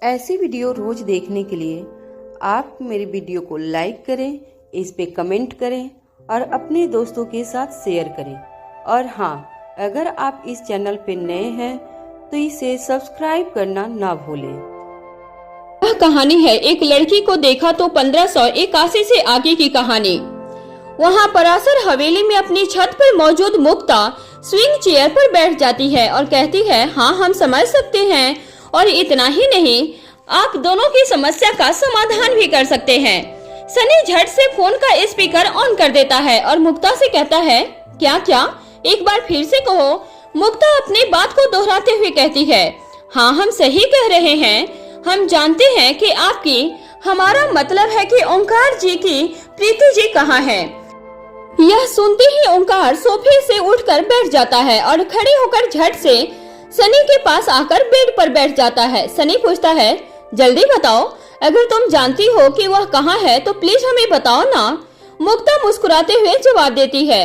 ऐसी वीडियो रोज देखने के लिए आप मेरी वीडियो को लाइक करें, इस पे कमेंट करें और अपने दोस्तों के साथ शेयर करें। और हाँ, अगर आप इस चैनल पे नए हैं तो इसे सब्सक्राइब करना ना भूलें। यह कहानी है एक लड़की को देखा तो 1581 से आगे की कहानी। वहाँ पराशर हवेली में अपनी छत पर मौजूद मुक्ता स्विंग चेयर पर बैठ जाती है और कहती है, हाँ हम समझ सकते हैं, और इतना ही नहीं, आप दोनों की समस्या का समाधान भी कर सकते हैं। सनी झट से फोन का स्पीकर ऑन कर देता है और मुक्ता से कहता है, क्या क्या, एक बार फिर से कहो। मुक्ता अपनी बात को दोहराते हुए कहती है, हाँ हम सही कह रहे हैं, हम जानते हैं कि आपकी, हमारा मतलब है कि ओंकार जी की प्रीति जी कहाँ है। यह सुनते ही ओंकार सोफे से उठकर बैठ जाता है और खड़े होकर झट से सनी के पास आकर बेड पर बैठ जाता है। सनी पूछता है, जल्दी बताओ, अगर तुम जानती हो कि वह कहाँ है तो प्लीज हमें बताओ ना। मुक्ता मुस्कुराते हुए जवाब देती है,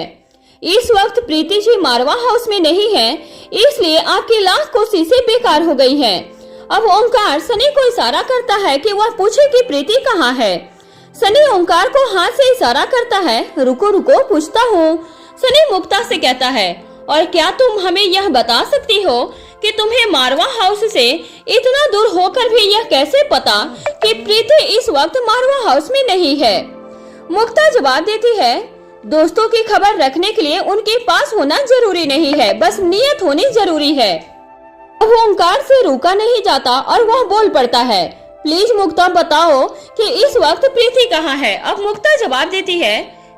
इस वक्त प्रीति जी मारवा हाउस में नहीं है, इसलिए आपकी लाख कोशिशें बेकार हो गई हैं। अब ओंकार सनी को इशारा करता है कि वह पूछे कि प्रीति कहाँ है। सनी ओंकार को हाथ से इशारा करता है, रुको रुको पूछता हूँ। सनी मुक्ता से कहता है, और क्या तुम हमें यह बता सकती हो कि तुम्हें मारवा हाउस से इतना दूर होकर भी यह कैसे पता कि प्रीति इस वक्त मारवा हाउस में नहीं है। मुक्ता जवाब देती है, दोस्तों की खबर रखने के लिए उनके पास होना जरूरी नहीं है, बस नियत होनी जरूरी है। अब ओंकार से रुका नहीं जाता और वह बोल पड़ता है, प्लीज मुक्ता बताओ कि इस वक्त प्रीति कहाँ है। अब मुक्ता जवाब देती है,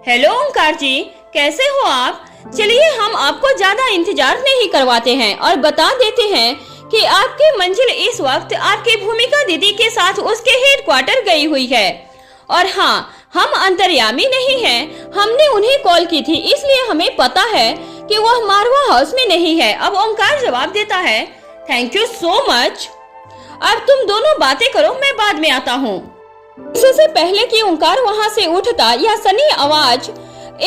हेलो ओंकार जी, कैसे हो आप? चलिए हम आपको ज्यादा इंतजार नहीं करवाते हैं और बता देते हैं कि आपकी मंजिल इस वक्त आपकी भूमिका दीदी के साथ उसके हेडक्वार्टर गई हुई है। और हाँ, हम अंतर्यामी नहीं हैं, हमने उन्हें कॉल की थी, इसलिए हमें पता है कि वह मारवा हाउस में नहीं है। अब ओंकार जवाब देता है, थैंक यू सो मच, अब तुम दोनों बातें करो, मैं बाद में आता हूँ। इससे पहले कि ओंकार वहाँ से उठता या सनी आवाज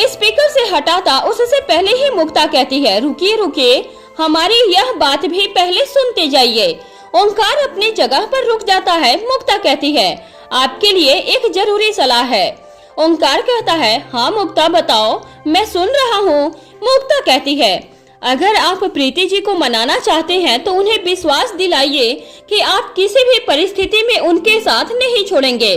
स्पीकर से हटाता, उससे पहले ही मुक्ता कहती है, रुकिए रुकिए, हमारी यह बात भी पहले सुनते जाइए। ओंकार अपनी जगह पर रुक जाता है। मुक्ता कहती है, आपके लिए एक जरूरी सलाह है। ओंकार कहता है, हाँ मुक्ता बताओ, मैं सुन रहा हूँ। मुक्ता कहती है, अगर आप प्रीति जी को मनाना चाहते हैं तो उन्हें विश्वास दिलाइए कि आप किसी भी परिस्थिति में उनके साथ नहीं छोड़ेंगे,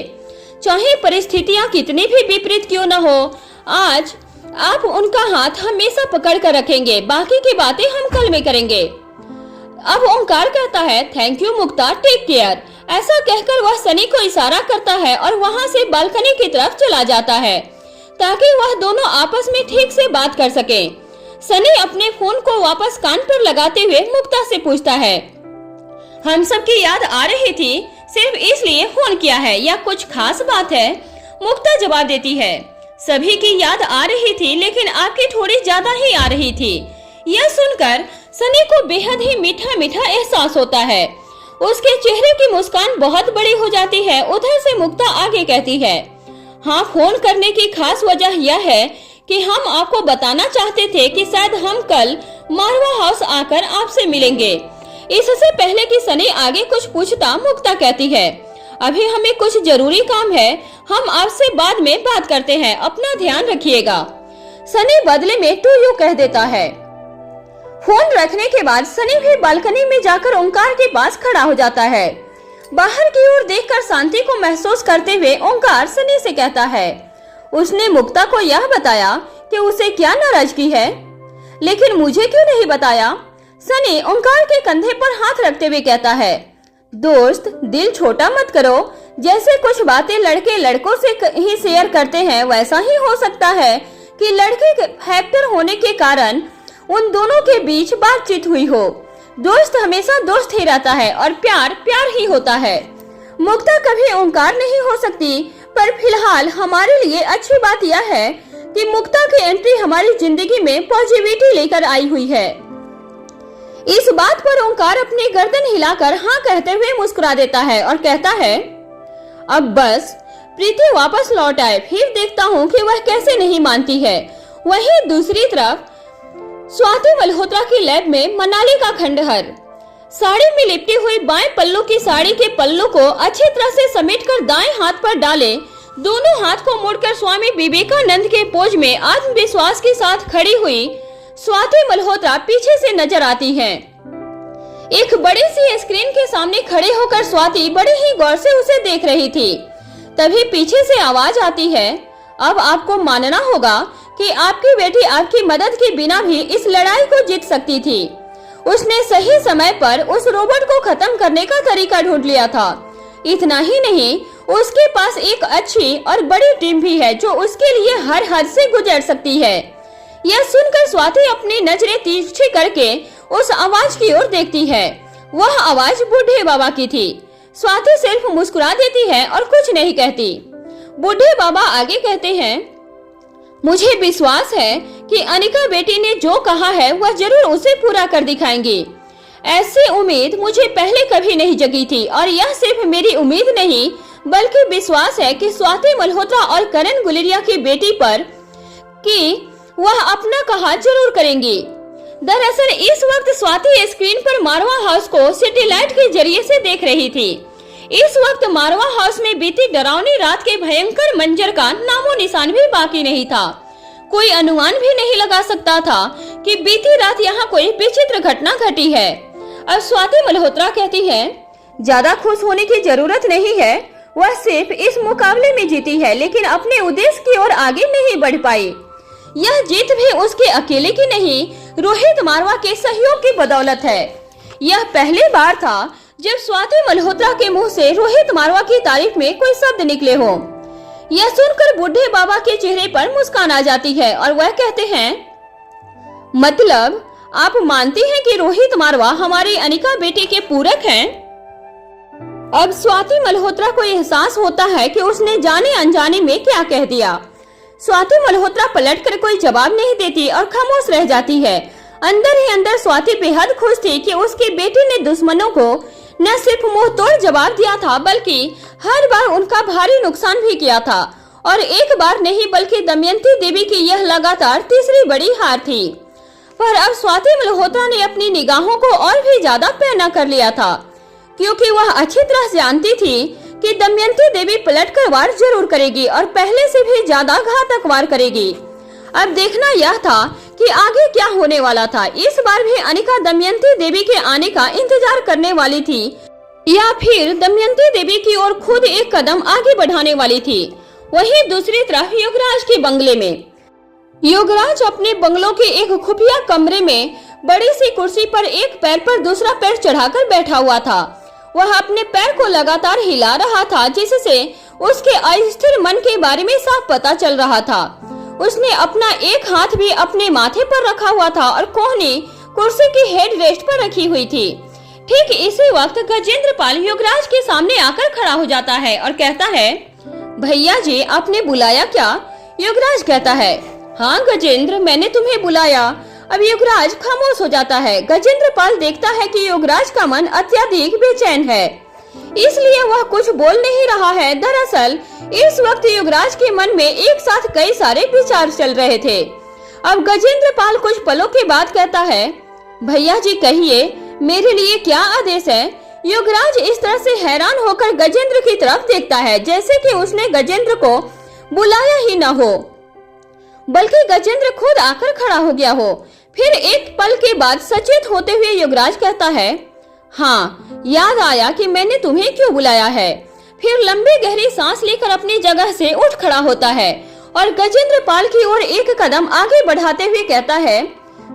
चाहे परिस्थितियां कितनी भी विपरीत क्यों न हो। आज आप उनका हाथ हमेशा पकड़ कर रखेंगे, बाकी की बातें हम कल में करेंगे। अब ओंकार कहता है, thank you Mukta, take care. ऐसा कहकर वह सनी को इशारा करता है और वहां से बालकनी की तरफ चला जाता है ताकि वह दोनों आपस में ठीक से बात कर सके। सनी अपने फोन को वापस कान पर लगाते हुए मुक्ता से पूछता है, हम सबकी याद आ रही थी, सिर्फ इसलिए फोन किया है या कुछ खास बात है? मुक्ता जवाब देती है, सभी की याद आ रही थी, लेकिन आपकी थोड़ी ज्यादा ही आ रही थी। यह सुनकर सनी को बेहद ही मीठा मीठा एहसास होता है। उसके चेहरे की मुस्कान बहुत बड़ी हो जाती है। उधर से मुक्ता आगे कहती है, हाँ फोन करने की खास वजह यह है कि हम आपको बताना चाहते थे कि शायद हम कल मारवा हाउस आकर आपसे मिलेंगे। इससे पहले कि सनी आगे कुछ पूछता, मुक्ता कहती है, अभी हमें कुछ जरूरी काम है, हम आपसे बाद में बात करते हैं, अपना ध्यान रखिएगा। सनी बदले में तू यू कह देता है। फोन रखने के बाद सनी भी बालकनी में जाकर ओंकार के पास खड़ा हो जाता है। बाहर की ओर देखकर शांति को महसूस करते हुए ओंकार सनी से कहता है, उसने मुक्ता को यह बताया कि उसे क्या नाराजगी है, लेकिन मुझे क्यों नहीं बताया? सनी ओंकार के कंधे पर हाथ रखते हुए कहता है, दोस्त दिल छोटा मत करो, जैसे कुछ बातें लड़के लड़कों से ही शेयर करते हैं, वैसा ही हो सकता है कि लड़के फैक्टर होने के कारण उन दोनों के बीच बातचीत हुई हो। दोस्त हमेशा दोस्त ही रहता है और प्यार प्यार ही होता है। मुक्ता कभी ओंकार नहीं हो सकती, पर फिलहाल हमारे लिए अच्छी बात यह है कि मुक्ता की एंट्री हमारी जिंदगी में पॉजिटिविटी लेकर आई हुई है। इस बात पर ओंकार अपनी गर्दन हिलाकर हाँ कहते हुए मुस्कुरा देता है और कहता है, अब बस प्रीति वापस लौट आए, फिर देखता हूँ कि वह कैसे नहीं मानती है। वहीं दूसरी तरफ स्वाति मल्होत्रा की लैब में मनाली का खंडहर। साड़ी में लिपटी हुई बाएं पल्लू की साड़ी के पल्लू को अच्छी तरह से समेटकर दाएं हाथ पर डाले। दोनों हाथ को मोड़कर स्वामी विवेकानंद के पोज में आत्मविश्वास के साथ खड़ी हुई स्वाति मल्होत्रा पीछे से नजर आती हैं। एक बड़ी सी स्क्रीन के सामने खड़े होकर स्वाति बड़े ही गौर से उसे देख रही थी। तभी पीछे से आवाज आती है, अब आपको मानना होगा कि आपकी बेटी आपकी मदद के बिना भी इस लड़ाई को जीत सकती थी। उसने सही समय पर उस रोबोट को खत्म करने का तरीका ढूंढ लिया था। इतना ही नहीं, उसके पास एक अच्छी और बड़ी टीम भी है जो उसके लिए हर हद से गुजर सकती है। यह सुनकर स्वाति अपनी नजरें तिरछी करके उस आवाज की ओर देखती है। वह आवाज बूढ़े बाबा की थी। स्वाति सिर्फ मुस्कुरा देती है और कुछ नहीं कहती। बूढ़े बाबा आगे कहते हैं, मुझे विश्वास है कि अनिका बेटी ने जो कहा है वह जरूर उसे पूरा कर दिखाएंगी। ऐसी उम्मीद मुझे पहले कभी नहीं जगी थी और यह सिर्फ मेरी उम्मीद नहीं बल्कि विश्वास है कि स्वाति मल्होत्रा और करण गुलेरिया की बेटी पर कि वह अपना कहा जरूर करेंगी। दरअसल इस वक्त स्वाति स्क्रीन पर मारवा हाउस को सैटेलाइट के जरिए से देख रही थी। इस वक्त मारवा हाउस में बीती डरावनी रात के भयंकर मंजर का नामो निशान भी बाकी नहीं था। कोई अनुमान भी नहीं लगा सकता था कि बीती रात यहाँ कोई विचित्र घटना घटी है। अब स्वाति मल्होत्रा कहती है, ज्यादा खुश होने की जरूरत नहीं है। वह सिर्फ इस मुकाबले में जीती है लेकिन अपने उद्देश्य की ओर आगे नहीं बढ़ पाई। यह जीत भी उसके अकेले की नहीं, रोहित मारवा के सहयोग की बदौलत है। यह पहली बार था जब स्वाति मल्होत्रा के मुंह से रोहित मारवा की तारीफ में कोई शब्द निकले हो। यह सुनकर बूढ़े बाबा के चेहरे पर मुस्कान आ जाती है और वह कहते हैं, मतलब आप मानती हैं कि रोहित मारवा हमारी अनिका बेटी के पूरक हैं? अब स्वाति मल्होत्रा को एहसास होता है कि उसने जाने अनजाने में क्या कह दिया। स्वाति मल्होत्रा पलटकर कोई जवाब नहीं देती और खामोश रह जाती है। अंदर ही अंदर स्वाति बेहद खुश थी कि उसकी बेटी ने दुश्मनों को न सिर्फ मुंह तोड़ जवाब दिया था बल्कि हर बार उनका भारी नुकसान भी किया था। और एक बार नहीं बल्कि दमयंती देवी की यह लगातार तीसरी बड़ी हार थी। पर अब स्वाति मल्होत्रा ने अपनी निगाहों को और भी ज्यादा पैना कर लिया था, क्योंकि वह अच्छी तरह जानती थी कि दमयंती देवी पलटकर वार जरूर करेगी और पहले से भी ज्यादा घातक वार करेगी। अब देखना यह था कि आगे क्या होने वाला था। इस बार भी अनिका दमयंती देवी के आने का इंतजार करने वाली थी या फिर दमयंती देवी की ओर खुद एक कदम आगे बढ़ाने वाली थी। वहीं दूसरी तरफ योगराज के बंगले में योगराज अपने बंगलों के एक खुफिया कमरे में बड़ी सी कुर्सी पर एक पैर पर दूसरा पैर चढ़ाकर बैठा हुआ था। वह अपने पैर को लगातार हिला रहा था जिससे उसके अस्थिर मन के बारे में साफ पता चल रहा था। उसने अपना एक हाथ भी अपने माथे पर रखा हुआ था और कोहनी कुर्सी की हेड रेस्ट पर रखी हुई थी। ठीक इसी वक्त गजेंद्र पाल योगराज के सामने आकर खड़ा हो जाता है और कहता है, भैया जी आपने बुलाया क्या? योगराज कहता है, हाँ गजेंद्र मैंने तुम्हें बुलाया। अब योगराज खामोश हो जाता है। गजेंद्र पाल देखता है कि योगराज का मन अत्यधिक बेचैन है, इसलिए वह कुछ बोल नहीं रहा है। दरअसल इस वक्त योगराज के मन में एक साथ कई सारे विचार चल रहे थे। अब गजेंद्र पाल कुछ पलों के बाद कहता है, भैया जी कहिए मेरे लिए क्या आदेश है? योगराज इस तरह से हैरान होकर गजेंद्र की तरफ देखता है जैसे कि उसने गजेंद्र को बुलाया ही न हो, बल्कि गजेंद्र खुद आकर खड़ा हो गया हो। फिर एक पल के बाद सचेत होते हुए योगराज कहता है, हाँ याद आया कि मैंने तुम्हें क्यों बुलाया है। फिर लंबी गहरी सांस लेकर अपनी जगह से उठ खड़ा होता है और गजेंद्र पाल की ओर एक कदम आगे बढ़ाते हुए कहता है,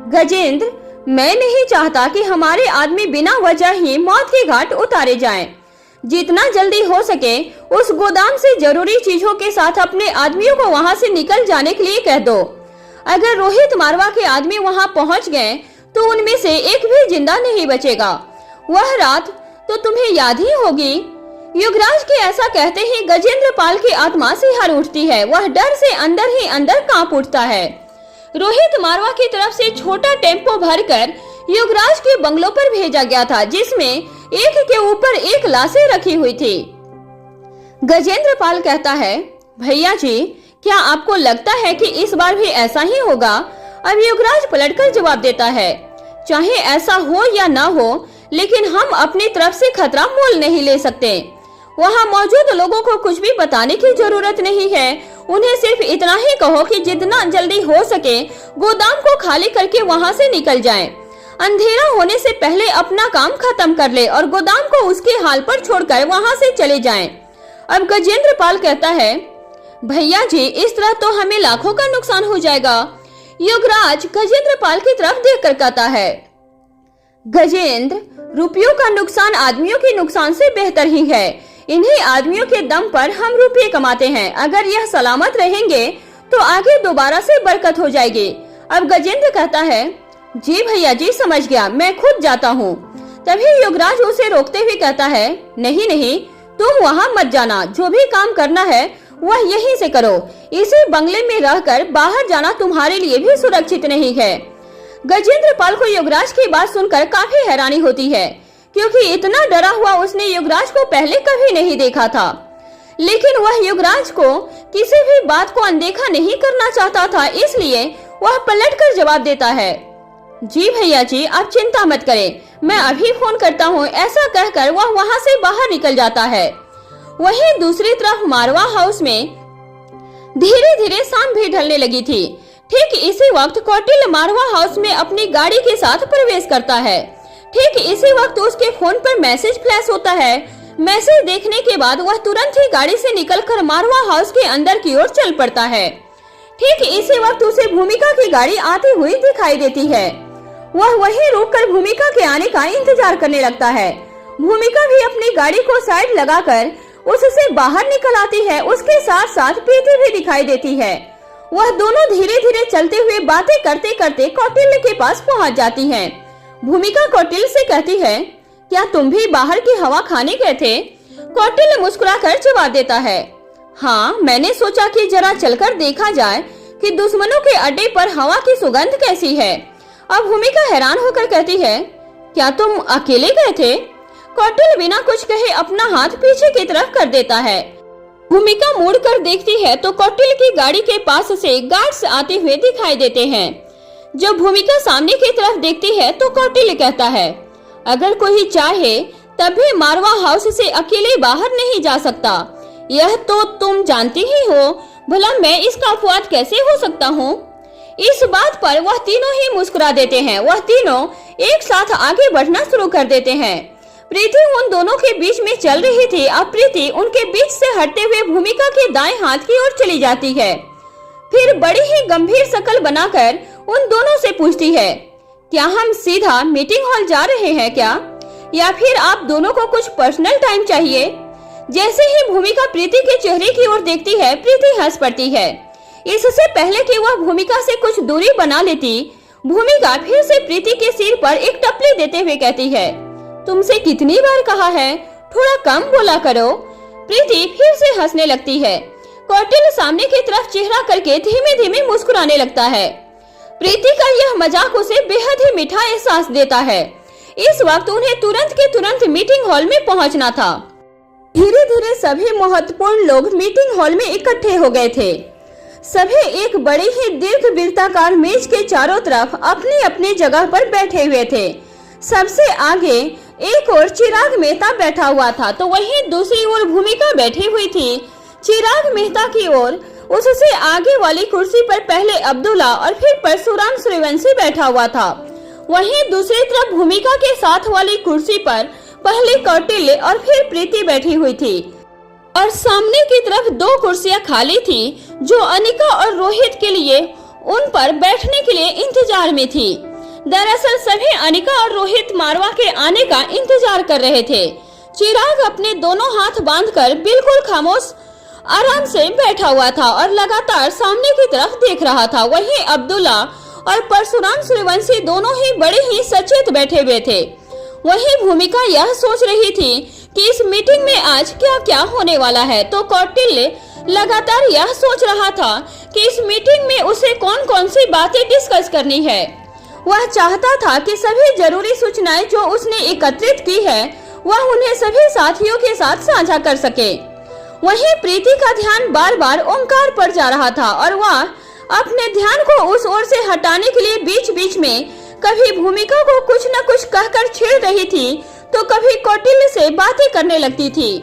गजेंद्र मैं नहीं चाहता कि हमारे आदमी बिना वजह ही मौत के घाट उतारे जाएं। जितना जल्दी हो सके उस गोदाम से जरूरी चीजों के साथ अपने आदमियों को वहां से निकल जाने के लिए कह दो। अगर रोहित मारवा के आदमी वहां पहुंच गए तो उनमें से एक भी जिंदा नहीं बचेगा। वह रात तो तुम्हें याद ही होगी। युवराज के ऐसा कहते ही गजेंद्र पाल की आत्मा सिहर उठती है। वह डर से अंदर ही अंदर कांप उठता है। रोहित मारवा की तरफ से छोटा टेम्पो भरकर युवराज के बंगलों पर भेजा गया था, जिसमें एक के ऊपर एक लाशें रखी हुई थी। गजेंद्र पाल कहता है, भैया जी क्या आपको लगता है कि इस बार भी ऐसा ही होगा? अब युवराज पलटकर जवाब देता है, चाहे ऐसा हो या ना हो, लेकिन हम अपनी तरफ से खतरा मोल नहीं ले सकते। वहाँ मौजूद लोगों को कुछ भी बताने की जरूरत नहीं है। उन्हें सिर्फ इतना ही कहो कि जितना जल्दी हो सके गोदाम को खाली करके वहाँ से निकल जाएं। अंधेरा होने से पहले अपना काम खत्म कर ले और गोदाम को उसके हाल पर छोड़कर वहाँ से चले जाएं। अब गजेंद्र पाल कहता है, भैया जी इस तरह तो हमें लाखों का नुकसान हो जाएगा। युवराज गजेंद्र पाल की तरफ देखकर कहता है, गजेंद्र, रुपयों का नुकसान आदमियों के नुकसान से बेहतर ही है। इन्हीं आदमियों के दम पर हम रुपये कमाते हैं। अगर यह सलामत रहेंगे तो आगे दोबारा से बरकत हो जाएगी। अब गजेंद्र कहता है, जी भैया जी समझ गया, मैं खुद जाता हूँ। तभी युवराज उसे रोकते हुए कहता है, नहीं नहीं, तुम वहाँ मत जाना। जो भी काम करना है वह यहीं से करो। इसी बंगले में रहकर बाहर जाना तुम्हारे लिए भी सुरक्षित नहीं है। गजेंद्र पाल को युवराज की बात सुनकर काफी हैरानी होती है, क्योंकि इतना डरा हुआ उसने युवराज को पहले कभी नहीं देखा था। लेकिन वह युवराज को किसी भी बात को अनदेखा नहीं करना चाहता था, इसलिए वह पलटकर जवाब देता है, जी भैया जी आप चिंता मत करें, मैं अभी फोन करता हूँ। ऐसा कहकर वह वहाँ से बाहर निकल जाता है। वहीं दूसरी तरफ मारवा हाउस में धीरे धीरे शाम भी ढलने लगी थी। ठीक इसी वक्त कौटिल्य मारवा हाउस में अपनी गाड़ी के साथ प्रवेश करता है। ठीक इसी वक्त उसके फोन पर मैसेज फ्लैश होता है। मैसेज देखने के बाद वह तुरंत ही गाड़ी से निकलकर मारवा हाउस के अंदर की ओर चल पड़ता है। ठीक इसी वक्त उसे भूमिका की गाड़ी आती हुई दिखाई देती है। वह वहीं रुककर भूमिका के आने का इंतजार करने लगता है। भूमिका भी अपनी गाड़ी को साइड लगाकर उससे बाहर निकल आती है। उसके साथ साथ प्रीति भी दिखाई देती है। वह दोनों धीरे धीरे चलते हुए बातें करते करते कौटिल्य के पास पहुंच जाती हैं। भूमिका कौटिल्य से कहती है, क्या तुम भी बाहर की हवा खाने गए थे? कौटिल्य मुस्कुराकर जवाब देता है, हाँ, मैंने सोचा कि जरा चलकर देखा जाए कि दुश्मनों के अड्डे पर हवा की सुगंध कैसी है। अब भूमिका हैरान होकर कहती है, क्या तुम अकेले गए थे? कौटिल्य बिना कुछ कहे अपना हाथ पीछे की तरफ कर देता है। भूमिका मुड़कर देखती है तो कौटिल्य की गाड़ी के पास से गार्ड्स आते हुए दिखाई देते हैं। जब भूमिका सामने की तरफ देखती है तो कौटिल्य कहता है, अगर कोई चाहे तब भी मारवा हाउस से अकेले बाहर नहीं जा सकता। यह तो तुम जानती ही हो, भला मैं इसका अपवाद कैसे हो सकता हूँ? इस बात पर वह तीनों ही मुस्कुरा देते हैं। वह तीनों एक साथ आगे बढ़ना शुरू कर देते हैं। प्रीति उन दोनों के बीच में चल रही थी। अब प्रीति उनके बीच से हटते हुए भूमिका के दाएं हाथ की ओर चली जाती है। फिर बड़ी ही गंभीर शक्ल बनाकर उन दोनों से पूछती है, क्या हम सीधा मीटिंग हॉल जा रहे हैं क्या, या फिर आप दोनों को कुछ पर्सनल टाइम चाहिए? जैसे ही भूमिका प्रीति के चेहरे की ओर देखती है, प्रीति हंस पड़ती है। इससे पहले कि वह भूमिका से कुछ दूरी बना लेती, भूमिका फिर से प्रीति के सिर पर एक टपली देते हुए कहती है, तुमसे कितनी बार कहा है थोड़ा कम बोला करो। प्रीति फिर से हंसने लगती है। कौटिल्य सामने की तरफ चेहरा करके धीमे धीमे मुस्कुराने लगता है। प्रीति का यह मजाक उसे बेहद ही मीठा एहसास देता है। इस वक्त उन्हें तुरंत के तुरंत मीटिंग हॉल में पहुंचना था। धीरे धीरे सभी महत्वपूर्ण लोग मीटिंग हॉल में इकट्ठे हो गए थे। सभी एक बड़ी ही दीर्घ वृत्ताकार मेज के चारों तरफ अपनी अपनी जगह पर बैठे हुए थे। सबसे आगे एक और चिराग मेहता बैठा हुआ था, तो वहीं दूसरी ओर भूमिका बैठी हुई थी। चिराग मेहता की ओर उससे आगे वाली कुर्सी पर पहले अब्दुल्ला और फिर परशुराम सूर्यवंशी बैठा हुआ था। वहीं दूसरी तरफ भूमिका के साथ वाली कुर्सी पर पहले कौटिल्य और फिर प्रीति बैठी हुई थी, और सामने की तरफ दो कुर्सियां खाली थी जो अनिका और रोहित के लिए उन पर बैठने के लिए इंतजार में थी। दरअसल सभी अनिका और रोहित मारवा के आने का इंतजार कर रहे थे। चिराग अपने दोनों हाथ बांधकर बिल्कुल खामोश आराम से बैठा हुआ था और लगातार सामने की तरफ देख रहा था। वहीं अब्दुल्ला और परशुराम सूर्यवंशी दोनों ही बड़े ही सचेत बैठे हुए थे। वहीं भूमिका यह सोच रही थी कि इस मीटिंग में आज क्या क्या होने वाला है, तो कौटिल्य लगातार यह सोच रहा था कि इस मीटिंग में उसे कौन कौन सी बातें डिस्कस करनी है। वह चाहता था कि सभी जरूरी सूचनाएं जो उसने एकत्रित की है वह उन्हें सभी साथियों के साथ साझा कर सके। वहीं प्रीति का ध्यान बार बार ओंकार पर जा रहा था और वह अपने ध्यान को उस ओर से हटाने के लिए बीच बीच में कभी भूमिका को कुछ न कुछ कहकर छेड़ रही थी तो कभी कौटिल्य से बातें करने लगती थी।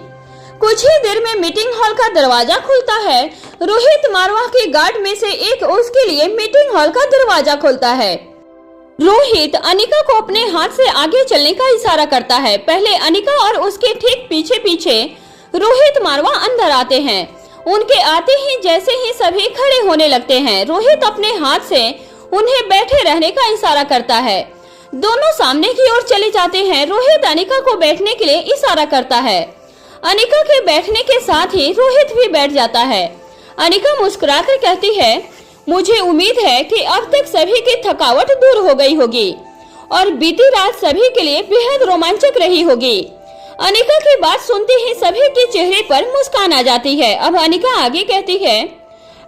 कुछ ही देर में मीटिंग हॉल का दरवाजा खुलता है। रोहित मारवाह के गार्ड में से एक उसके लिए मीटिंग हॉल का दरवाजा खोलता है। रोहित अनिका को अपने हाथ से आगे चलने का इशारा करता है। पहले अनिका और उसके ठीक पीछे पीछे रोहित मारवाह अंदर आते हैं। उनके आते ही जैसे ही सभी खड़े होने लगते हैं, रोहित अपने हाथ से उन्हें बैठे रहने का इशारा करता है। दोनों सामने की ओर चले जाते हैं। रोहित अनिका को बैठने के लिए इशारा करता है। अनिका के बैठने के साथ ही रोहित भी बैठ जाता है। अनिका मुस्कुराकर कहती है, मुझे उम्मीद है कि अब तक सभी की थकावट दूर हो गई होगी और बीती रात सभी के लिए बेहद रोमांचक रही होगी। अनिका की बात सुनते ही सभी के चेहरे पर मुस्कान आ जाती है। अब अनिका आगे कहती है,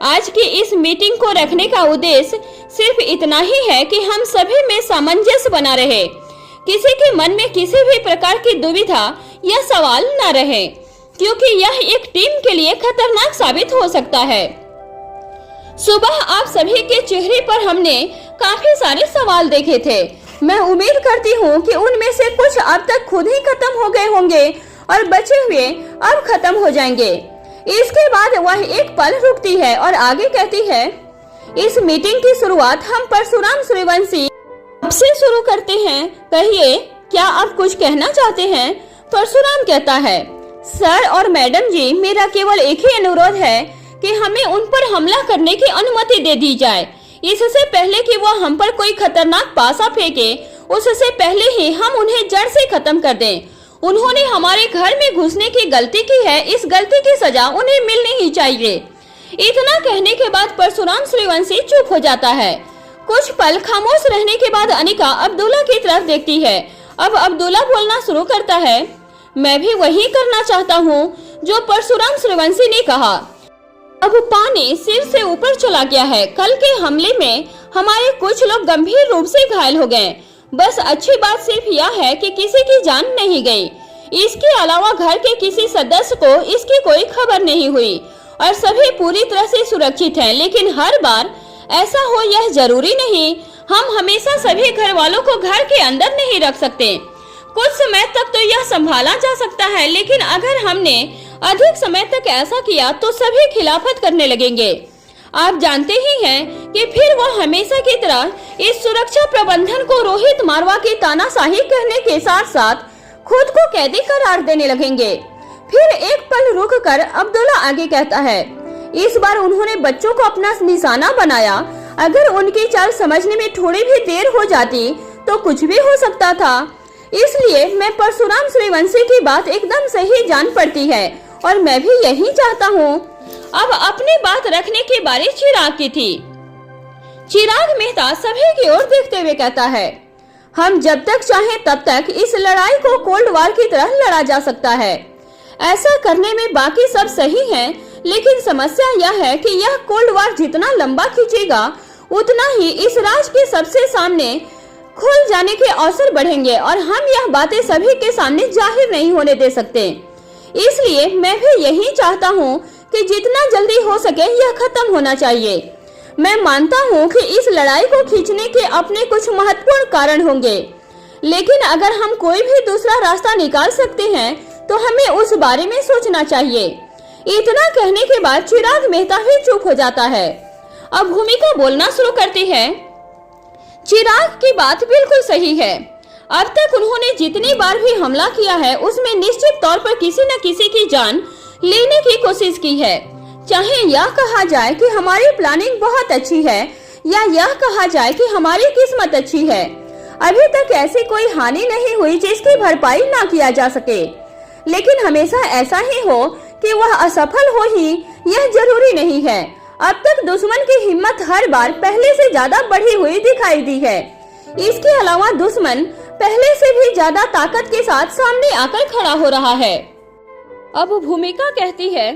आज की इस मीटिंग को रखने का उद्देश्य सिर्फ इतना ही है कि हम सभी में सामंजस्य बना रहे, किसी के मन में किसी भी प्रकार की दुविधा या सवाल न रहे, क्योंकि यह एक टीम के लिए खतरनाक साबित हो सकता है। सुबह आप सभी के चेहरे पर हमने काफी सारे सवाल देखे थे। मैं उम्मीद करती हूँ कि उनमें से कुछ अब तक खुद ही खत्म हो गए होंगे और बचे हुए अब खत्म हो जाएंगे। इसके बाद वह एक पल रुकती है और आगे कहती है, इस मीटिंग की शुरुआत हम परशुराम सूर्यवंशी आपसे शुरू करते हैं। कहिए, क्या आप कुछ कहना चाहते हैं? परशुराम कहता है, सर और मैडम जी, मेरा केवल एक ही अनुरोध है कि हमें उन पर हमला करने की अनुमति दे दी जाए। इससे पहले कि वो हम पर कोई खतरनाक पासा फेंके, उससे पहले ही हम उन्हें जड़ से खत्म कर दें। उन्होंने हमारे घर में घुसने की गलती की है, इस गलती की सजा उन्हें मिलनी ही चाहिए। इतना कहने के बाद परशुराम सूर्यवंशी चुप हो जाता है। कुछ पल खामोश रहने के बाद अनिका अब्दुल्ला की तरफ देखती है। अब अब्दुल्ला बोलना शुरू करता है, मैं भी वही करना चाहता हूँ जो परशुराम सूर्यवंशी ने कहा। अब पानी सिर से ऊपर चला गया है। कल के हमले में हमारे कुछ लोग गंभीर रूप से घायल हो गए। बस अच्छी बात सिर्फ यह है कि किसी की जान नहीं गई। इसके अलावा घर के किसी सदस्य को इसकी कोई खबर नहीं हुई और सभी पूरी तरह से सुरक्षित हैं। लेकिन हर बार ऐसा हो यह जरूरी नहीं। हम हमेशा सभी घर वालों को घर के अंदर नहीं रख सकते। कुछ समय तक तो यह संभाला जा सकता है, लेकिन अगर हमने अधिक समय तक ऐसा किया तो सभी खिलाफत करने लगेंगे। आप जानते ही हैं कि फिर वो हमेशा की तरह इस सुरक्षा प्रबंधन को रोहित मारवाह की तानाशाही कहने के साथ साथ खुद को कैदी करार देने लगेंगे। फिर एक पल रुक कर अब्दुल्ला आगे कहता है, इस बार उन्होंने बच्चों को अपना निशाना बनाया। अगर उनकी चाल समझने में थोड़ी भी देर हो जाती तो कुछ भी हो सकता था। इसलिए मैं परशुराम सूर्यवंशी की बात एकदम सही जान पड़ती है और मैं भी यही चाहता हूँ। अब अपनी बात रखने की बारी चिराग की थी। चिराग मेहता सभी की ओर देखते हुए कहता है, हम जब तक चाहें तब तक इस लड़ाई को कोल्ड वार की तरह लड़ा जा सकता है। ऐसा करने में बाकी सब सही है, लेकिन समस्या यह है कि यह कोल्ड वार जितना लंबा खींचेगा उतना ही इस राज के सबसे सामने खुल जाने के अवसर बढ़ेंगे और हम यह बातें सभी के सामने जाहिर नहीं होने दे सकते। इसलिए मैं भी यही चाहता हूँ कि जितना जल्दी हो सके यह खत्म होना चाहिए। मैं मानता हूँ कि इस लड़ाई को खींचने के अपने कुछ महत्वपूर्ण कारण होंगे, लेकिन अगर हम कोई भी दूसरा रास्ता निकाल सकते हैं तो हमें उस बारे में सोचना चाहिए। इतना कहने के बाद चिराग मेहता भी चुप हो जाता है। अब भूमिका बोलना शुरू करती है, चिराग की बात बिल्कुल सही है। अब तक उन्होंने जितनी बार भी हमला किया है उसमें निश्चित तौर पर किसी न किसी की जान लेने की कोशिश की है। चाहे यह कहा जाए कि हमारी प्लानिंग बहुत अच्छी है या यह कहा जाए कि हमारी किस्मत अच्छी है, अभी तक ऐसी कोई हानि नहीं हुई जिसकी भरपाई ना किया जा सके। लेकिन हमेशा ऐसा ही हो कि वह असफल हो ही यह जरूरी नहीं है। अब तक दुश्मन की हिम्मत हर बार पहले से ज्यादा बढ़ी हुई दिखाई दी है। इसके अलावा दुश्मन पहले से भी ज्यादा ताकत के साथ सामने आकर खड़ा हो रहा है। अब भूमिका कहती है,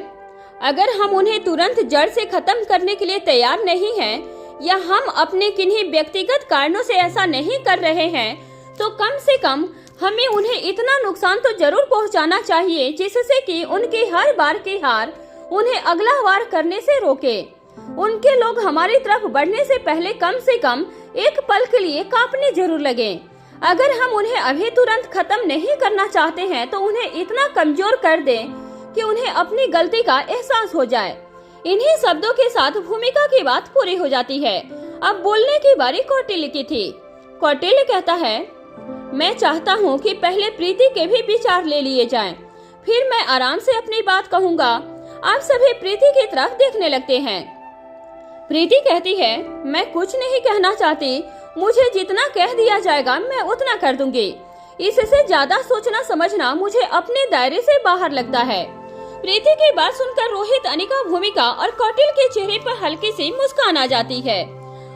अगर हम उन्हें तुरंत जड़ से खत्म करने के लिए तैयार नहीं हैं, या हम अपने किन्हीं व्यक्तिगत कारणों से ऐसा नहीं कर रहे हैं, तो कम से कम हमें उन्हें इतना नुकसान तो जरूर पहुंचाना चाहिए जिससे कि उनकी हर बार की हार उन्हें अगला वार करने से रोके। उनके लोग हमारी तरफ बढ़ने से कम एक पल के लिए कांपने जरूर लगे। अगर हम उन्हें अभी तुरंत खत्म नहीं करना चाहते हैं तो उन्हें इतना कमजोर कर दें कि उन्हें अपनी गलती का एहसास हो जाए। इन्हीं शब्दों के साथ भूमिका की बात पूरी हो जाती है। अब बोलने की बारी कौटिल्य की थी। कौटिल्य कहता है, मैं चाहता हूँ कि पहले प्रीति के भी विचार ले लिए जाएं, फिर मैं आराम से अपनी बात कहूँगा। आप सभी प्रीति की तरफ देखने लगते हैं। प्रीति कहती है, मैं कुछ नहीं कहना चाहती, मुझे जितना कह दिया जाएगा मैं उतना कर दूंगी। इससे ज्यादा सोचना समझना मुझे अपने दायरे से बाहर लगता है। प्रीति की बात सुनकर रोहित, अनिका, भूमिका और कौटिल्य के चेहरे पर हल्की सी मुस्कान आ जाती है।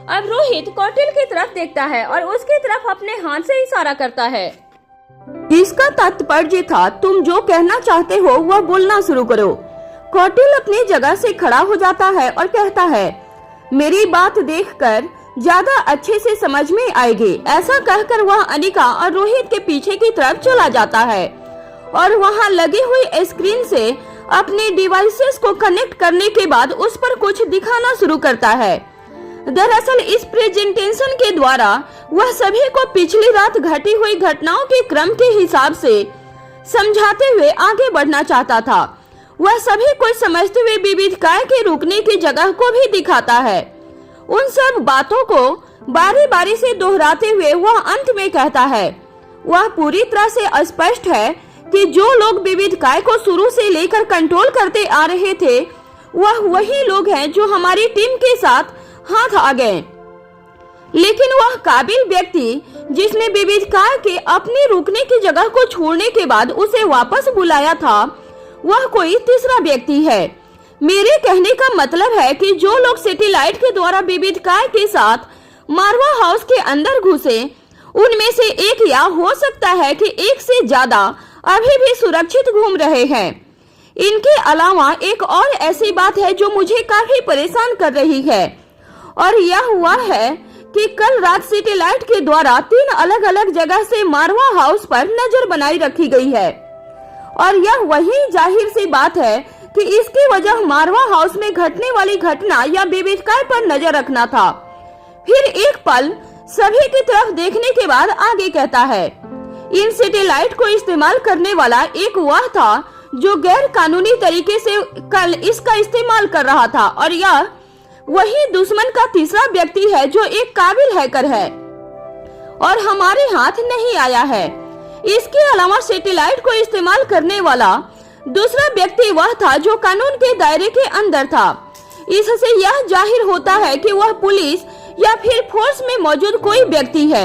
अब रोहित कौटिल्य की तरफ देखता है और उसकी तरफ अपने हाथ से इशारा करता है। इसका तात्पर्य था, तुम जो कहना चाहते हो वह बोलना शुरू करो। कौटिल्य अपनी जगह से खड़ा हो जाता है और कहता है, मेरी बात देखकर ज्यादा अच्छे से समझ में आएगी। ऐसा कहकर वह अनिका और रोहित के पीछे की तरफ चला जाता है और वहां लगी हुई स्क्रीन से अपने डिवाइसेस को कनेक्ट करने के बाद उस पर कुछ दिखाना शुरू करता है। दरअसल इस प्रेजेंटेशन के द्वारा वह सभी को पिछली रात घटी हुई घटनाओं के क्रम के हिसाब से समझाते हुए आगे बढ़ना चाहता था। वह सभी को समझते हुए विविधताएं के रुकने की जगह को भी दिखाता है। उन सब बातों को बारी बारी से दोहराते हुए वह अंत में कहता है, वह पूरी तरह से स्पष्ट है कि जो लोग विविधताएं को शुरू से लेकर कंट्रोल करते आ रहे थे वह वही लोग हैं जो हमारी टीम के साथ हाथ आ गए। लेकिन वह काबिल व्यक्ति जिसने विविधताएं के अपने रुकने की जगह को छोड़ने के बाद उसे वापस बुलाया था, वह कोई तीसरा व्यक्ति है। मेरे कहने का मतलब है कि जो लोग सैटेलाइट के द्वारा विविधताएं के साथ मारवा हाउस के अंदर घुसे, उनमें से एक या हो सकता है कि एक से ज्यादा अभी भी सुरक्षित घूम रहे हैं। इनके अलावा एक और ऐसी बात है जो मुझे काफी परेशान कर रही है, और यह हुआ है कि कल रात सैटेलाइट के द्वारा 3 अलग अलग जगह से मारवा हाउस पर नजर बनाई रखी गई है, और यह वही जाहिर सी बात है कि इसकी वजह मारवा हाउस में घटने वाली घटना या विविधताएं पर नजर रखना था। फिर एक पल सभी की तरफ देखने के बाद आगे कहता है, इन सैटेलाइट को इस्तेमाल करने वाला एक वह था जो गैर कानूनी तरीके से कल इसका इस्तेमाल कर रहा था, और यह वही दुश्मन का तीसरा व्यक्ति है जो एक काबिल हैकर है और हमारे हाथ नहीं आया है। इसके अलावा सैटेलाइट को इस्तेमाल करने वाला दूसरा व्यक्ति वह था जो कानून के दायरे के अंदर था। इससे यह जाहिर होता है कि वह पुलिस या फिर फोर्स में मौजूद कोई व्यक्ति है।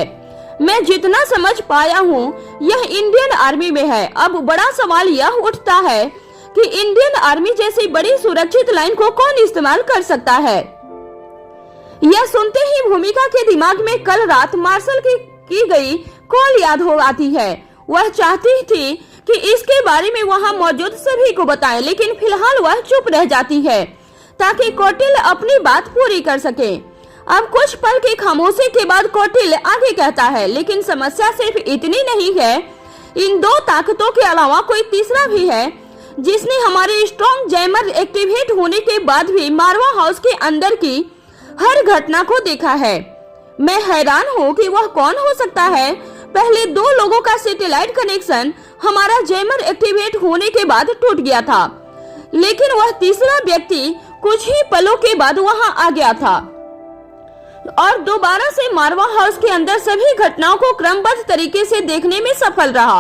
मैं जितना समझ पाया हूँ यह इंडियन आर्मी में है। अब बड़ा सवाल यह उठता है कि इंडियन आर्मी जैसी बड़ी सुरक्षित लाइन को कौन इस्तेमाल कर सकता है। यह सुनते ही भूमिका के दिमाग में कल रात मार्शल की गई कॉल याद हो आती है। वह चाहती थी कि इसके बारे में वहां मौजूद सभी को बताएं, लेकिन फिलहाल वह चुप रह जाती है ताकि कौटिल्य अपनी बात पूरी कर सके। अब कुछ पल की खामोशी के बाद कौटिल्य आगे कहता है, लेकिन समस्या सिर्फ इतनी नहीं है। इन 2 ताकतों के अलावा कोई तीसरा भी है जिसने हमारे स्ट्रॉन्ग जैमर एक्टिवेट होने के बाद भी मारवा हाउस के अंदर की हर घटना को देखा है। मैं हैरान हूँ कि वह कौन हो सकता है। पहले 2 लोगों का सैटेलाइट कनेक्शन हमारा जैमर एक्टिवेट होने के बाद टूट गया था, लेकिन वह तीसरा व्यक्ति कुछ ही पलों के बाद वहां आ गया था और दोबारा से मारवा हाउस के अंदर सभी घटनाओं को क्रमबद्ध तरीके से देखने में सफल रहा।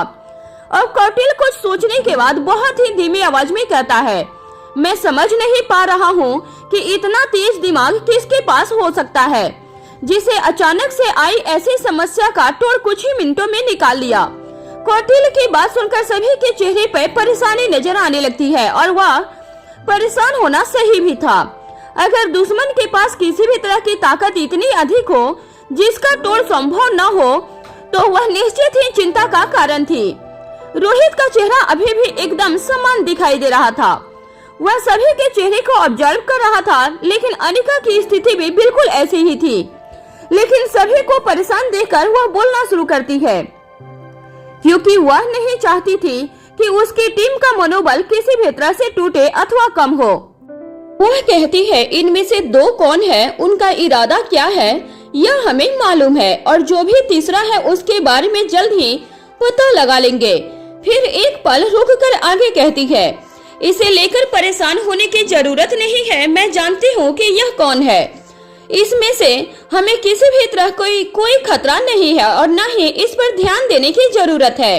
अब कौटिल्य कुछ सोचने के बाद बहुत ही धीमी आवाज में कहता है, मैं समझ नहीं पा रहा हूँ कि इतना तेज दिमाग किसके पास हो सकता है जिसे अचानक से आई ऐसी समस्या का तोड़ कुछ ही मिनटों में निकाल लिया। कौटिल्य की बात सुनकर सभी के चेहरे पर परेशानी नजर आने लगती है और वह परेशान होना सही भी था। अगर दुश्मन के पास किसी भी तरह की ताकत इतनी अधिक हो जिसका तोड़ संभव न हो तो वह निश्चित ही चिंता का कारण थी। रोहित का चेहरा अभी भी एकदम समान दिखाई दे रहा था। वह सभी के चेहरे को ऑब्जर्व कर रहा था, लेकिन अनिका की स्थिति भी बिल्कुल ऐसी ही थी। लेकिन सभी को परेशान देखकर वह बोलना शुरू करती है, क्योंकि वह नहीं चाहती थी कि उसकी टीम का मनोबल किसी भी तरह से टूटे अथवा कम हो। वह कहती है इनमें से दो कौन है, उनका इरादा क्या है यह हमें मालूम है, और जो भी तीसरा है उसके बारे में जल्द ही पता लगा लेंगे। फिर एक पल रुककर आगे कहती है, इसे लेकर परेशान होने की जरूरत नहीं है, मैं जानती हूँ कि यह कौन है। इसमें से हमें किसी भी तरह कोई खतरा नहीं है और न ही इस पर ध्यान देने की जरूरत है।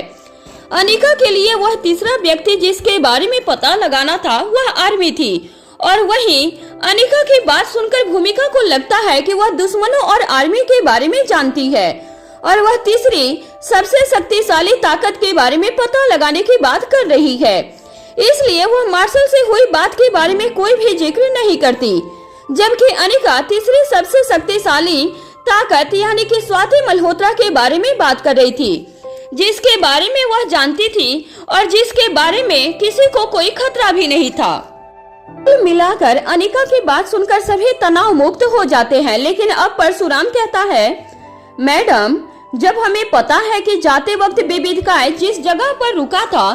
अनिका के लिए वह तीसरा व्यक्ति जिसके बारे में पता लगाना था वह आर्मी थी, और वहीं अनिका की बात सुनकर भूमिका को लगता है कि वह दुश्मनों और आर्मी के बारे में जानती है और वह तीसरी सबसे शक्तिशाली ताकत के बारे में पता लगाने की बात कर रही है। इसलिए वह मार्शल से हुई बात के बारे में कोई भी जिक्र नहीं करती, जबकि अनिका तीसरी सबसे शक्तिशाली ताकत यानी कि स्वाति मल्होत्रा के बारे में बात कर रही थी, जिसके बारे में वह जानती थी और जिसके बारे में किसी को कोई खतरा भी नहीं था। मिलाकर अनिका की बात सुनकर सभी तनाव मुक्त हो जाते हैं, लेकिन अब परशुराम कहता है, मैडम जब हमें पता है कि जाते वक्त बेबीधकाय जिस जगह पर रुका था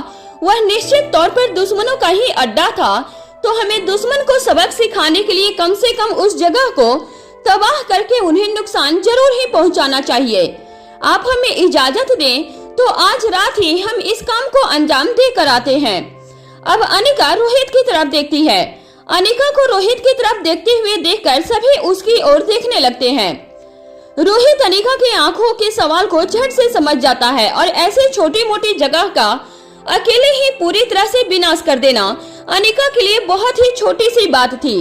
वह निश्चित तौर पर दुश्मनों का ही अड्डा था, तो हमें दुश्मन को सबक सिखाने के लिए कम से कम उस जगह को तबाह करके उन्हें नुकसान जरूर ही पहुंचाना चाहिए। आप हमें इजाजत दें तो आज रात ही हम इस काम को अंजाम दे कर आते हैं। अब अनिका रोहित की तरफ देखती है। अनिका को रोहित की तरफ देखते हुए देखकर सभी उसकी ओर देखने लगते हैं। रोहित अनिका की आंखों के सवाल को झट से समझ जाता है और ऐसे छोटी मोटी जगह का अकेले ही पूरी तरह से विनाश कर देना अनिका के लिए बहुत ही छोटी सी बात थी।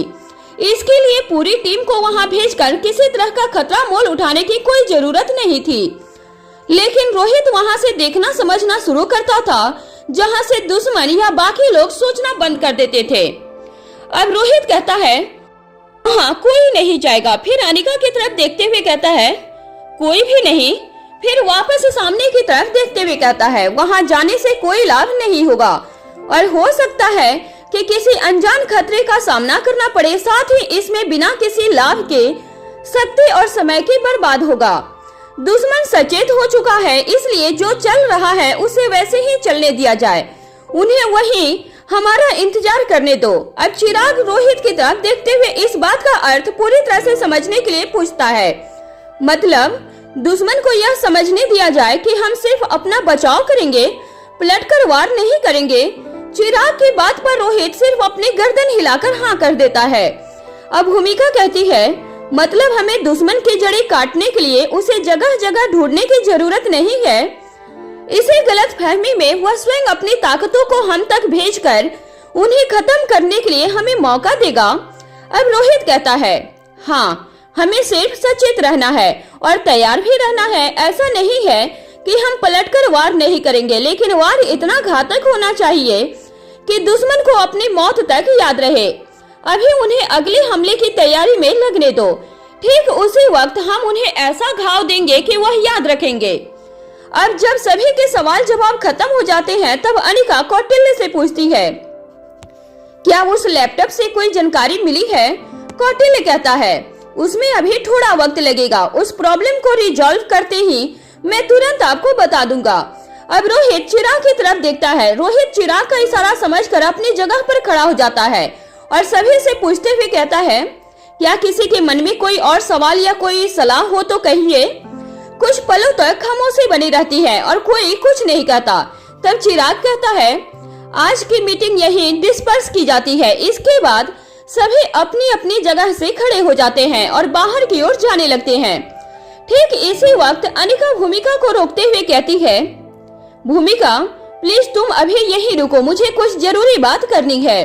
इसके लिए पूरी टीम को वहां भेजकर किसी तरह का खतरा मोल उठाने की कोई जरूरत नहीं थी, लेकिन रोहित वहां से देखना समझना शुरू करता था जहां से दुश्मन या बाकी लोग सोचना बंद कर देते थे। अब रोहित कहता है, हाँ कोई नहीं जाएगा। फिर अनिका की तरफ देखते हुए कहता है, कोई भी नहीं। फिर वापस सामने की तरफ देखते हुए कहता है, वहां जाने से कोई लाभ नहीं होगा और हो सकता है कि किसी अनजान खतरे का सामना करना पड़े, साथ ही इसमें बिना किसी लाभ के शक्ति और समय के बर्बाद होगा। दुश्मन सचेत हो चुका है, इसलिए जो चल रहा है उसे वैसे ही चलने दिया जाए, उन्हें वहीं हमारा इंतजार करने दो। अब चिराग रोहित की तरफ देखते हुए इस बात का अर्थ पूरी तरह से समझने के लिए पूछता है, मतलब दुश्मन को यह समझने दिया जाए कि हम सिर्फ अपना बचाव करेंगे, पलटकर वार नहीं करेंगे। चिराग की बात पर रोहित सिर्फ अपनी गर्दन हिलाकर हाँ कर देता है। अब भूमिका कहती है, मतलब हमें दुश्मन की जड़ें काटने के लिए उसे जगह जगह ढूंढने की जरूरत नहीं है। इसी गलतफहमी में वह स्वयं अपनी ताकतों को हम तक भेजकर उन्हें खत्म करने के लिए हमें मौका देगा। अब रोहित कहता है, हाँ हमें सिर्फ सचेत रहना है और तैयार भी रहना है। ऐसा नहीं है कि हम पलटकर वार नहीं करेंगे, लेकिन वार इतना घातक होना चाहिए कि दुश्मन को अपनी मौत तक याद रहे। अभी उन्हें अगले हमले की तैयारी में लगने दो, ठीक उसी वक्त हम उन्हें ऐसा घाव देंगे कि वह याद रखेंगे। अब जब सभी के सवाल जवाब खत्म हो जाते हैं तब अनिका कौटिल्य से पूछती है, क्या उस लैपटॉप से कोई जानकारी मिली है? कौटिल्य कहता है, उसमें अभी थोड़ा वक्त लगेगा, उस प्रॉब्लम को रिजॉल्व करते ही मैं तुरंत आपको बता दूंगा। अब रोहित चिराग की तरफ देखता है। रोहित चिराग का इशारा समझकर अपनी जगह पर खड़ा हो जाता है और सभी से पूछते हुए कहता है, क्या किसी के मन में कोई और सवाल या कोई सलाह हो तो कहिए। कुछ पलों तक खामोशी बनी रहती है और कोई कुछ नहीं कहता। तब चिराग कहता है, आज की मीटिंग यहीं डिस्पर्स की जाती है। इसके बाद सभी अपनी अपनी जगह से खड़े हो जाते हैं और बाहर की ओर जाने लगते हैं। ठीक इसी वक्त अनिका भूमिका को रोकते हुए कहती है, भूमिका प्लीज तुम अभी यहीं रुको, मुझे कुछ जरूरी बात करनी है।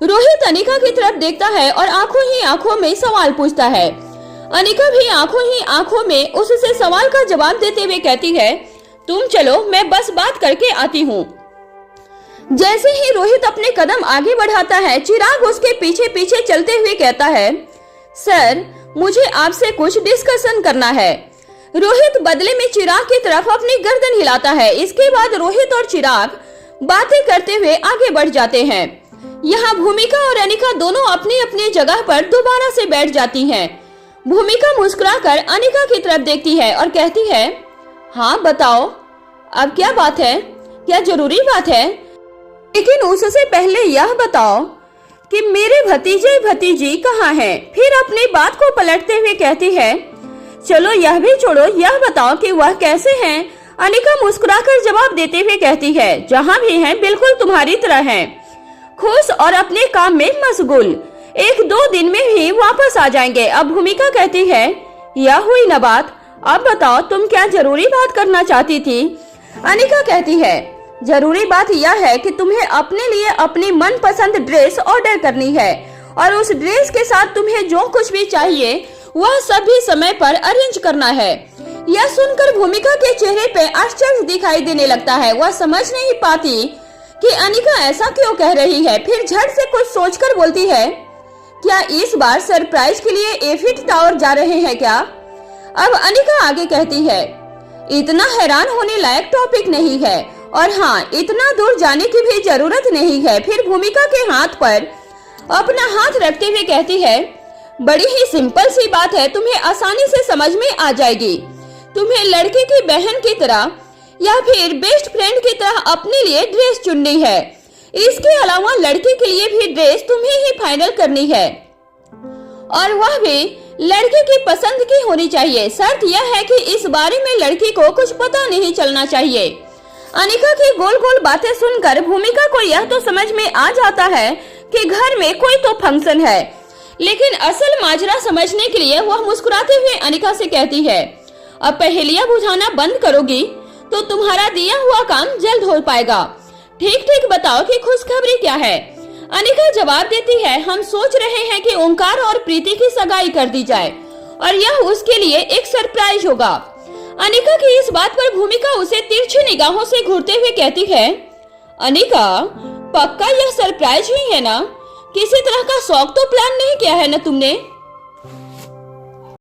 रोहित अनिका की तरफ देखता है और आंखों ही आंखों में सवाल पूछता है। अनिका भी आंखों ही आंखों में उससे सवाल का जवाब देते हुए कहती है, तुम चलो मैं बस बात करके आती हूँ। जैसे ही रोहित अपने कदम आगे बढ़ाता है, चिराग उसके पीछे पीछे चलते हुए कहता है, सर मुझे आपसे कुछ डिस्कशन करना है। रोहित बदले में चिराग की तरफ अपनी गर्दन हिलाता है। इसके बाद रोहित और चिराग बातें करते हुए आगे बढ़ जाते हैं। यहाँ भूमिका और अनिका दोनों अपनी अपनी जगह पर दोबारा से बैठ जाती हैं। भूमिका मुस्कुराकर अनिका की तरफ देखती है और कहती है, हाँ बताओ अब क्या बात है, क्या जरूरी बात है? लेकिन उससे पहले यह बताओ कि मेरे भतीजे भतीजी कहाँ हैं? फिर अपनी बात को पलटते हुए कहती है, चलो यह भी छोड़ो, यह बताओ कि वह कैसे हैं? अनिका मुस्कुराकर जवाब देते हुए कहती है, जहाँ भी हैं बिल्कुल तुम्हारी तरह हैं, खुश और अपने काम में मशगूल। 1-2 दिन में ही वापस आ जाएंगे। अब भूमिका कहती है, यह हुई न बात, अब बताओ तुम क्या जरूरी बात करना चाहती थी? अनिका कहती है, जरूरी बात यह है कि तुम्हें अपने लिए अपनी मनपसंद ड्रेस ऑर्डर करनी है और उस ड्रेस के साथ तुम्हें जो कुछ भी चाहिए वह सभी समय पर अरेंज करना है। यह सुनकर भूमिका के चेहरे पे आश्चर्य दिखाई देने लगता है। वह समझ नहीं पाती कि अनिका ऐसा क्यों कह रही है। फिर झट से कुछ सोचकर बोलती है, क्या इस बार सरप्राइज के लिए एफिल टावर जा रहे हैं क्या? अब अनिका आगे कहती है, इतना हैरान होने लायक टॉपिक नहीं है और हाँ, इतना दूर जाने की भी जरूरत नहीं है। फिर भूमिका के हाथ पर अपना हाथ रखते हुए कहती है, बड़ी ही सिंपल सी बात है, तुम्हें आसानी से समझ में आ जाएगी। तुम्हें लड़के की बहन की तरह या फिर बेस्ट फ्रेंड की तरह अपने लिए ड्रेस चुननी है। इसके अलावा लड़के के लिए भी ड्रेस तुम्हें ही फाइनल करनी है और वह भी लड़के की पसंद की होनी चाहिए। शर्त यह है कि इस बारे में लड़की को कुछ पता नहीं चलना चाहिए। अनिका की गोल गोल बातें सुनकर भूमिका को यह तो समझ में आ जाता है कि घर में कोई तो फंक्शन है, लेकिन असल माजरा समझने के लिए वह मुस्कुराते हुए अनिका से कहती है, अब पहेलियां बुझाना बंद करोगी तो तुम्हारा दिया हुआ काम जल्द हो पाएगा। ठीक ठीक बताओ कि खुशखबरी क्या है? अनिका जवाब देती है, हम सोच रहे हैं कि ओंकार और प्रीति की सगाई कर दी जाए और यह उसके लिए एक सरप्राइज होगा। अनिका की इस बात पर भूमिका उसे तिरछी निगाहों से घूरते हुए कहती है, अनिका पक्का यह सरप्राइज ही है ना? किसी तरह का शौक तो प्लान नहीं किया है ना तुमने?